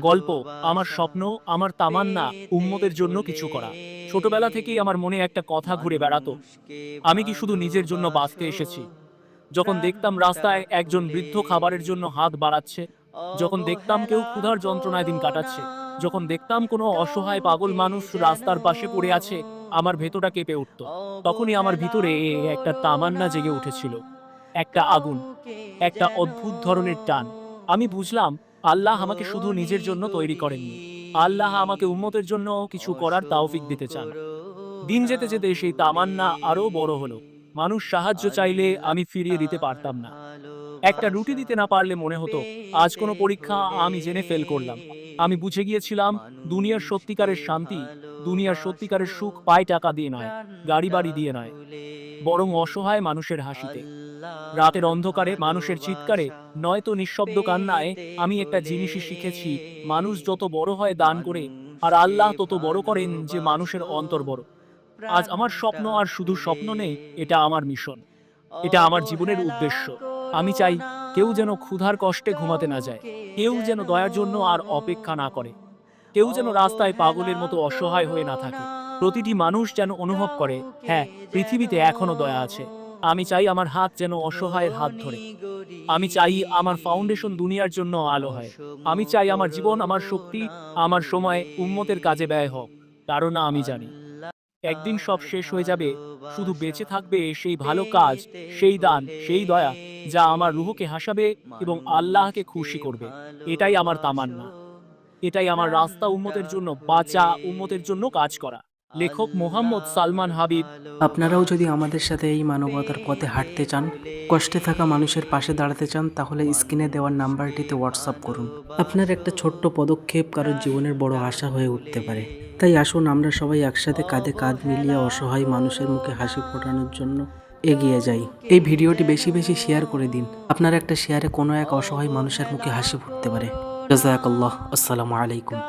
গল্প, আমার স্বপ্ন, আমার তামান্না উম্মতের জন্য কিছু করা। ছোটবেলা থেকেই আমার মনে একটা কথা ঘুরে বেড়াতো, আমি কি শুধু নিজের জন্য বাঁচতে এসেছি? যখন দেখতাম রাস্তায় একজন বৃদ্ধ খাবারের জন্য হাত বাড়াচ্ছে, যখন দেখতাম কেউ ক্ষুধার যন্ত্রণায় দিন কাটাচ্ছে, যখন দেখতাম কোনো অসহায় পাগল মানুষ রাস্তার পাশে পড়ে আছে, আমার ভেতরটা কেঁপে উঠত। তখনই আমার ভিতরে একটা তামান্না জেগে উঠেছিল, একটা আগুন, একটা অদ্ভুত ধরনের টান। আমি বুঝলাম, আল্লাহ আমাকে শুধু নিজের জন্য তৈরি করেননি, আল্লাহ আমাকে উম্মতের জন্য কিছু করার তাওফিক দিতে চান। দিন যেতে যেতে সেই তামান্না আরো বড় হলো। মানুষ সাহায্য চাইলে আমি ফিরিয়ে দিতে পারতাম না। একটা রুটি দিতে না পারলে মনে হতো আজ কোনো পরীক্ষা আমি জেনে ফেল করলাম। আমি বুঝে গিয়েছিলাম, দুনিয়ার সত্যিকারের শান্তি, দুনিয়ার সত্যিকারের সুখ পায় টাকা দিয়ে নয়, গাড়ি বাড়ি দিয়ে নয়, বরং অসহায় মানুষের হাসিতে, রাতের অন্ধকারে মানুষের চিৎকারে, নয়তো নিঃশব্দ কান্নায়। আমি একটা জিনিসই শিখেছি, মানুষ যত বড় হয় দান করে, আর আল্লাহ তত বড় করেন যে মানুষের অন্তর বড়। আজ আমার স্বপ্ন আর শুধু স্বপ্ন নেই, এটা আমার মিশন, এটা আমার জীবনের উদ্দেশ্য। আমি চাই কেউ যেন ক্ষুধার কষ্টে ঘুমাতে না যায়, কেউ যেন দয়ার জন্য আর অপেক্ষা না করে, কেউ যেন রাস্তায় পাগলের মতো অসহায় হয়ে না থাকে। প্রতিটি মানুষ যেন অনুভব করে, হ্যাঁ, পৃথিবীতে এখনো দয়া আছে। আমি চাই আমার হাত যেন অসহায়ের হাত ধরে। আমি চাই আমার ফাউন্ডেশন দুনিয়ার জন্য আলো হয়। আমি চাই আমার জীবন, আমার শক্তি, আমার সময় উম্মতের কাজে ব্যয় হোক। কারণ আমি জানি একদিন সব শেষ হয়ে যাবে, শুধু বেঁচে থাকবে সেই ভালো কাজ, সেই দান, সেই দয়া, যা আমার রুহকে হাসাবে এবং আল্লাহকে খুশি করবে। এটাই আমার তামান্না, এটাই আমার রাস্তা, উম্মতের জন্য বাঁচা, উম্মতের জন্য কাজ করা। লেখক মোহাম্মদ সালমান হাবিব। আপনারাও যদি আমাদের সাথে এই মানবতার পথে হাঁটতে চান, কষ্টে থাকা মানুষের পাশে দাঁড়াতে চান, তাহলে স্ক্রিনে দেওয়ার নাম্বারটিতে হোয়াটসঅ্যাপ করুন। আপনার একটা ছোট্ট পদক্ষেপ কারোর জীবনের বড় আশা হয়ে উঠতে পারে। তাই আসুন আমরা সবাই একসাথে কাঁধে কাঁধ মিলিয়ে অসহায় মানুষের মুখে হাসি ফোটানোর জন্য এগিয়ে যাই। এই ভিডিওটি বেশি বেশি শেয়ার করে দিন। আপনার একটা শেয়ারে কোনো এক অসহায় মানুষের মুখে হাসি ফুটতে পারে। জাযাকাল্লাহ। আসসালামু আলাইকুম।